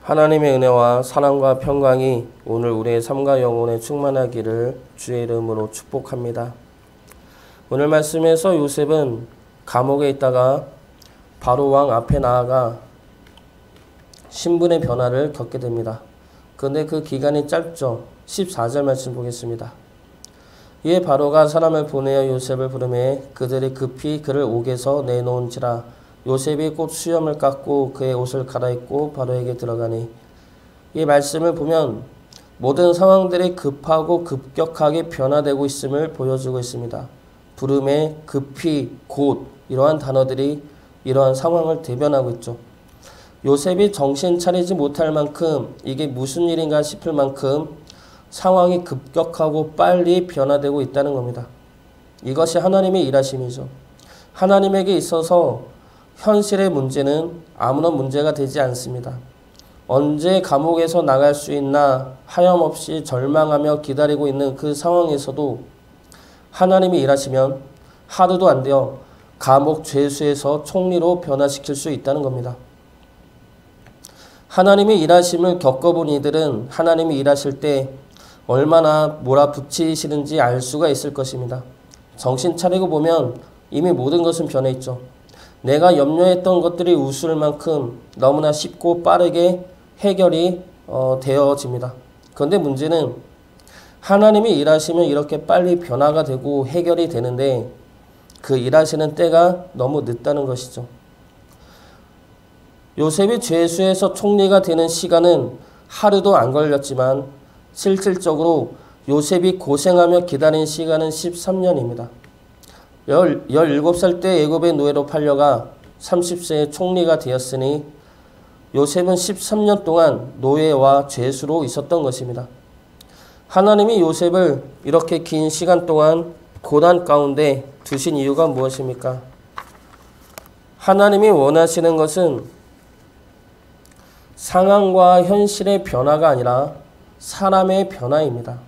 하나님의 은혜와 사랑과 평강이 오늘 우리의 삶과 영혼에 충만하기를 주의 이름으로 축복합니다. 오늘 말씀에서 요셉은 감옥에 있다가 바로 왕 앞에 나아가 신분의 변화를 겪게 됩니다. 그런데 그 기간이 짧죠. 14절 말씀 보겠습니다. 이에 바로가 사람을 보내어 요셉을 부르매 그들이 급히 그를 옥에서 내놓은지라. 요셉이 곧 수염을 깎고 그의 옷을 갈아입고 바로에게 들어가니, 이 말씀을 보면 모든 상황들이 급하고 급격하게 변화되고 있음을 보여주고 있습니다. 부름에, 급히, 곧 이러한 단어들이 이러한 상황을 대변하고 있죠. 요셉이 정신 차리지 못할 만큼 이게 무슨 일인가 싶을 만큼 상황이 급격하고 빨리 변화되고 있다는 겁니다. 이것이 하나님의 일하심이죠. 하나님에게 있어서 현실의 문제는 아무런 문제가 되지 않습니다. 언제 감옥에서 나갈 수 있나 하염없이 절망하며 기다리고 있는 그 상황에서도 하나님이 일하시면 하루도 안 되어 감옥 죄수에서 총리로 변화시킬 수 있다는 겁니다. 하나님의 일하심을 겪어본 이들은 하나님이 일하실 때 얼마나 몰아붙이시는지 알 수가 있을 것입니다. 정신 차리고 보면 이미 모든 것은 변해 있죠. 내가 염려했던 것들이 웃을 만큼 너무나 쉽고 빠르게 해결이 되어집니다. 그런데 문제는 하나님이 일하시면 이렇게 빨리 변화가 되고 해결이 되는데 그 일하시는 때가 너무 늦다는 것이죠. 요셉이 죄수에서 총리가 되는 시간은 하루도 안 걸렸지만 실질적으로 요셉이 고생하며 기다린 시간은 13년입니다. 17살 때 애굽의 노예로 팔려가 30세에 총리가 되었으니 요셉은 13년 동안 노예와 죄수로 있었던 것입니다. 하나님이 요셉을 이렇게 긴 시간 동안 고난 가운데 두신 이유가 무엇입니까? 하나님이 원하시는 것은 상황과 현실의 변화가 아니라 사람의 변화입니다.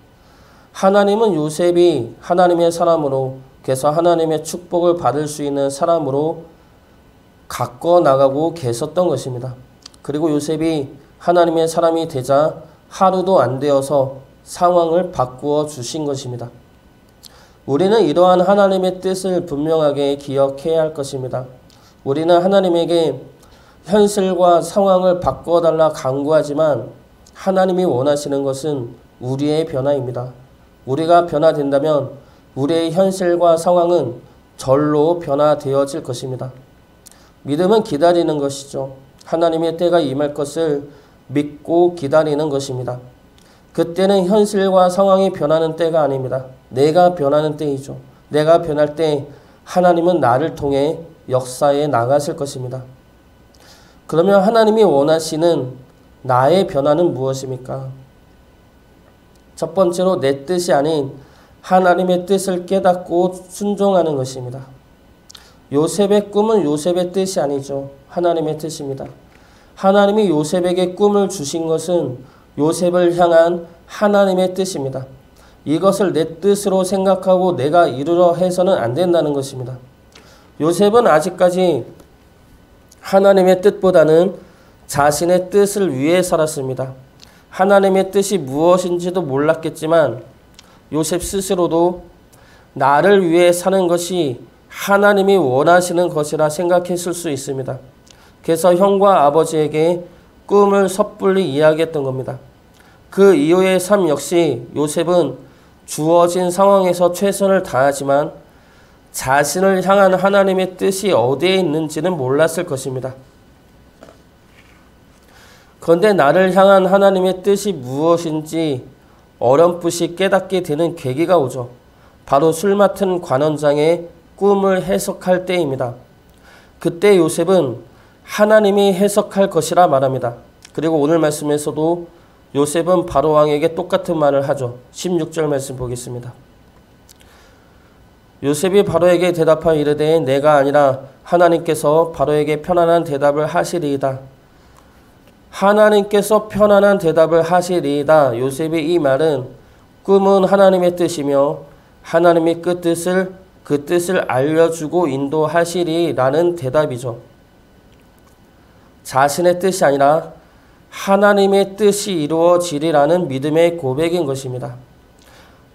하나님은 요셉이 하나님의 사람으로, 그래서 하나님의 축복을 받을 수 있는 사람으로 가꿔 나가고 계셨던 것입니다. 그리고 요셉이 하나님의 사람이 되자 하루도 안 되어서 상황을 바꾸어 주신 것입니다. 우리는 이러한 하나님의 뜻을 분명하게 기억해야 할 것입니다. 우리는 하나님에게 현실과 상황을 바꿔달라 간구하지만 하나님이 원하시는 것은 우리의 변화입니다. 우리가 변화된다면 우리의 현실과 상황은 절로 변화되어질 것입니다. 믿음은 기다리는 것이죠. 하나님의 때가 임할 것을 믿고 기다리는 것입니다. 그때는 현실과 상황이 변하는 때가 아닙니다. 내가 변하는 때이죠. 내가 변할 때 하나님은 나를 통해 역사에 나가실 것입니다. 그러면 하나님이 원하시는 나의 변화는 무엇입니까? 첫 번째로 내 뜻이 아닌 하나님의 뜻을 깨닫고 순종하는 것입니다. 요셉의 꿈은 요셉의 뜻이 아니죠. 하나님의 뜻입니다. 하나님이 요셉에게 꿈을 주신 것은 요셉을 향한 하나님의 뜻입니다. 이것을 내 뜻으로 생각하고 내가 이루려 해서는 안 된다는 것입니다. 요셉은 아직까지 하나님의 뜻보다는 자신의 뜻을 위해 살았습니다. 하나님의 뜻이 무엇인지도 몰랐겠지만 요셉 스스로도 나를 위해 사는 것이 하나님이 원하시는 것이라 생각했을 수 있습니다. 그래서 형과 아버지에게 꿈을 섣불리 이야기했던 겁니다. 그 이후의 삶 역시 요셉은 주어진 상황에서 최선을 다하지만 자신을 향한 하나님의 뜻이 어디에 있는지는 몰랐을 것입니다. 그런데 나를 향한 하나님의 뜻이 무엇인지 어렴풋이 깨닫게 되는 계기가 오죠. 바로 술 맡은 관원장의 꿈을 해석할 때입니다. 그때 요셉은 하나님이 해석할 것이라 말합니다. 그리고 오늘 말씀에서도 요셉은 바로 왕에게 똑같은 말을 하죠. 16절 말씀 보겠습니다. 요셉이 바로에게 대답하여 이르되 내가 아니라 하나님께서 바로에게 편안한 대답을 하시리이다. 하나님께서 편안한 대답을 하시리이다. 요셉의 이 말은 꿈은 하나님의 뜻이며 하나님이 그 뜻을 알려주고 인도하시리라는 대답이죠. 자신의 뜻이 아니라 하나님의 뜻이 이루어지리라는 믿음의 고백인 것입니다.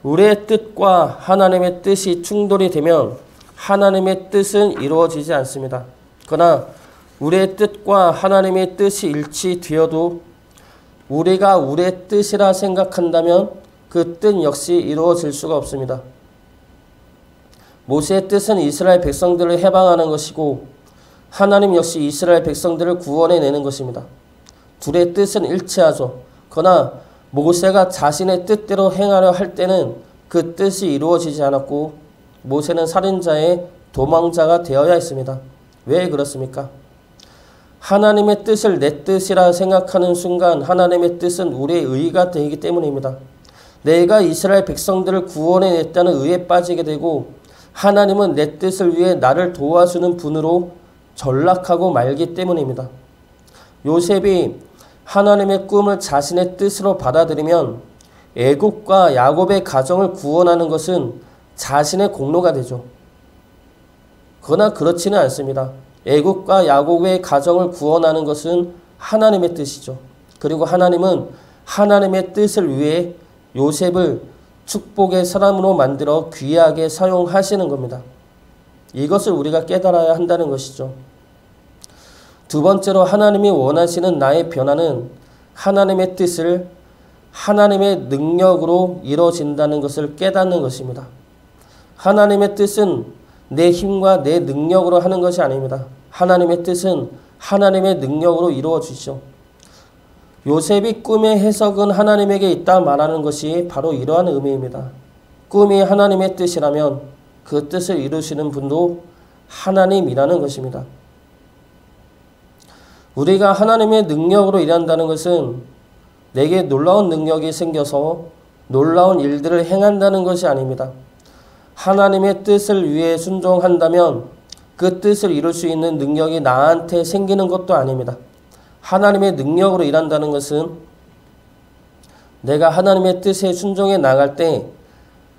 우리의 뜻과 하나님의 뜻이 충돌이 되면 하나님의 뜻은 이루어지지 않습니다. 그러나 우리의 뜻과 하나님의 뜻이 일치되어도 우리가 우리의 뜻이라 생각한다면 그 뜻 역시 이루어질 수가 없습니다. 모세의 뜻은 이스라엘 백성들을 해방하는 것이고 하나님 역시 이스라엘 백성들을 구원해내는 것입니다. 둘의 뜻은 일치하죠. 그러나 모세가 자신의 뜻대로 행하려 할 때는 그 뜻이 이루어지지 않았고 모세는 살인자의 도망자가 되어야 했습니다. 왜 그렇습니까? 하나님의 뜻을 내 뜻이라 생각하는 순간 하나님의 뜻은 우리의 의가 되기 때문입니다. 내가 이스라엘 백성들을 구원해냈다는 의에 빠지게 되고 하나님은 내 뜻을 위해 나를 도와주는 분으로 전락하고 말기 때문입니다. 요셉이 하나님의 꿈을 자신의 뜻으로 받아들이면 애굽과 야곱의 가정을 구원하는 것은 자신의 공로가 되죠. 그러나 그렇지는 않습니다. 애굽과 야곱의 가정을 구원하는 것은 하나님의 뜻이죠. 그리고 하나님은 하나님의 뜻을 위해 요셉을 축복의 사람으로 만들어 귀하게 사용하시는 겁니다. 이것을 우리가 깨달아야 한다는 것이죠. 두 번째로 하나님이 원하시는 나의 변화는 하나님의 뜻을 하나님의 능력으로 이루어진다는 것을 깨닫는 것입니다. 하나님의 뜻은 내 힘과 내 능력으로 하는 것이 아닙니다. 하나님의 뜻은 하나님의 능력으로 이루어지죠. 요셉이 꿈의 해석은 하나님에게 있다 말하는 것이 바로 이러한 의미입니다. 꿈이 하나님의 뜻이라면 그 뜻을 이루시는 분도 하나님이라는 것입니다. 우리가 하나님의 능력으로 일한다는 것은 내게 놀라운 능력이 생겨서 놀라운 일들을 행한다는 것이 아닙니다. 하나님의 뜻을 위해 순종한다면 그 뜻을 이룰 수 있는 능력이 나한테 생기는 것도 아닙니다. 하나님의 능력으로 일한다는 것은 내가 하나님의 뜻에 순종해 나갈 때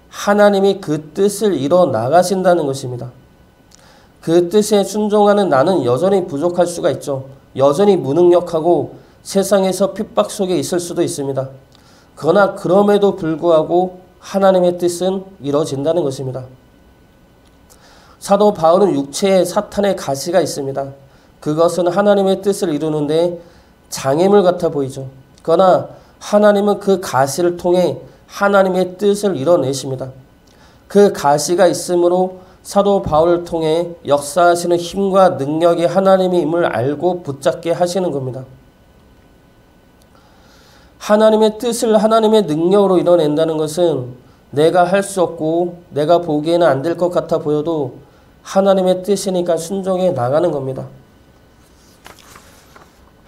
하나님이 그 뜻을 이뤄 나가신다는 것입니다. 그 뜻에 순종하는 나는 여전히 부족할 수가 있죠. 여전히 무능력하고 세상에서 핍박 속에 있을 수도 있습니다. 그러나 그럼에도 불구하고 하나님의 뜻은 이루어진다는 것입니다. 사도 바울은 육체에 사탄의 가시가 있습니다. 그것은 하나님의 뜻을 이루는데 장애물 같아 보이죠. 그러나 하나님은 그 가시를 통해 하나님의 뜻을 이뤄내십니다. 그 가시가 있으므로 사도 바울을 통해 역사하시는 힘과 능력이 하나님임을 알고 붙잡게 하시는 겁니다. 하나님의 뜻을 하나님의 능력으로 이뤄낸다는 것은 내가 할 수 없고 내가 보기에는 안 될 것 같아 보여도 하나님의 뜻이니까 순종해 나가는 겁니다.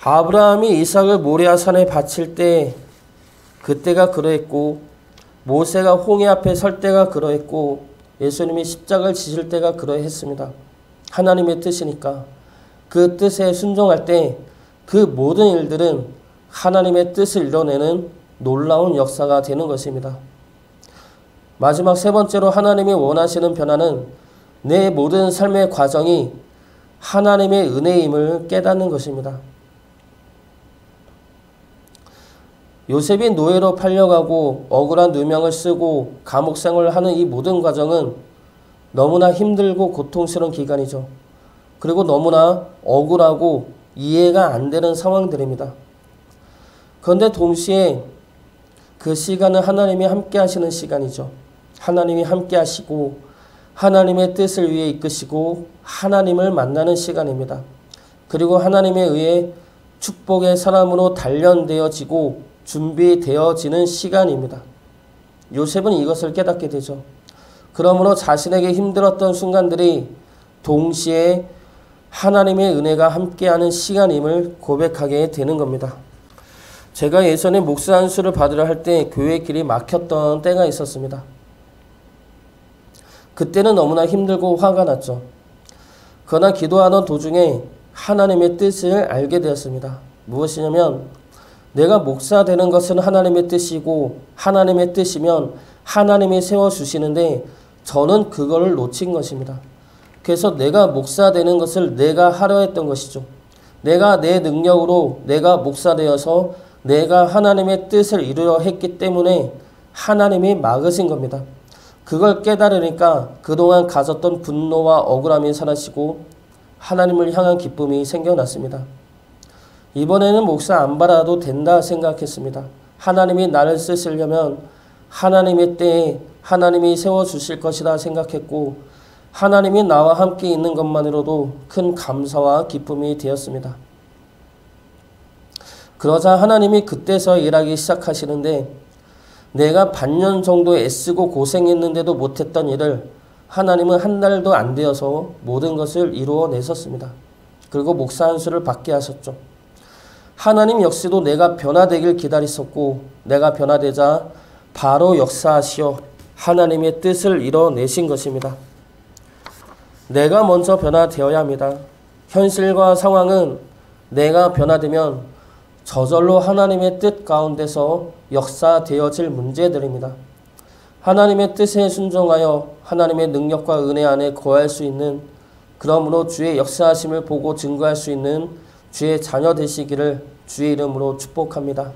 아브라함이 이삭을 모리아 산에 바칠 때 그때가 그러했고 모세가 홍해 앞에 설 때가 그러했고 예수님이 십자가를 지실 때가 그러했습니다. 하나님의 뜻이니까 그 뜻에 순종할 때 그 모든 일들은 하나님의 뜻을 이뤄내는 놀라운 역사가 되는 것입니다. 마지막 세 번째로 하나님이 원하시는 변화는 내 모든 삶의 과정이 하나님의 은혜임을 깨닫는 것입니다. 요셉이 노예로 팔려가고 억울한 누명을 쓰고 감옥 생활을 하는 이 모든 과정은 너무나 힘들고 고통스러운 기간이죠. 그리고 너무나 억울하고 이해가 안 되는 상황들입니다. 그런데 동시에 그 시간은 하나님이 함께 하시는 시간이죠. 하나님이 함께 하시고 하나님의 뜻을 위해 이끄시고 하나님을 만나는 시간입니다. 그리고 하나님에 의해 축복의 사람으로 단련되어지고 준비되어지는 시간입니다. 요셉은 이것을 깨닫게 되죠. 그러므로 자신에게 힘들었던 순간들이 동시에 하나님의 은혜가 함께하는 시간임을 고백하게 되는 겁니다. 제가 예전에 목사 안수를 받으려 할 때 교회 길이 막혔던 때가 있었습니다. 그때는 너무나 힘들고 화가 났죠. 그러나 기도하던 도중에 하나님의 뜻을 알게 되었습니다. 무엇이냐면 내가 목사 되는 것은 하나님의 뜻이고 하나님의 뜻이면 하나님이 세워주시는데 저는 그거를 놓친 것입니다. 그래서 내가 목사 되는 것을 내가 하려 했던 것이죠. 내가 내 능력으로 내가 목사 되어서 내가 하나님의 뜻을 이루려 했기 때문에 하나님이 막으신 겁니다. 그걸 깨달으니까 그동안 가졌던 분노와 억울함이 사라지고 하나님을 향한 기쁨이 생겨났습니다. 이번에는 목사 안 받아도 된다 생각했습니다. 하나님이 나를 쓰시려면 하나님의 때에 하나님이 세워주실 것이다 생각했고 하나님이 나와 함께 있는 것만으로도 큰 감사와 기쁨이 되었습니다. 그러자 하나님이 그때서 일하기 시작하시는데 내가 반년 정도 애쓰고 고생했는데도 못했던 일을 하나님은 한 달도 안 되어서 모든 것을 이루어내셨습니다. 그리고 목사 한 수를 받게 하셨죠. 하나님 역시도 내가 변화되길 기다리셨고 내가 변화되자 바로 역사하시어 하나님의 뜻을 이뤄내신 것입니다. 내가 먼저 변화되어야 합니다. 현실과 상황은 내가 변화되면 저절로 하나님의 뜻 가운데서 역사되어질 문제들입니다. 하나님의 뜻에 순종하여 하나님의 능력과 은혜 안에 거할 수 있는, 그러므로 주의 역사하심을 보고 증거할 수 있는 주의 자녀 되시기를 주의 이름으로 축복합니다.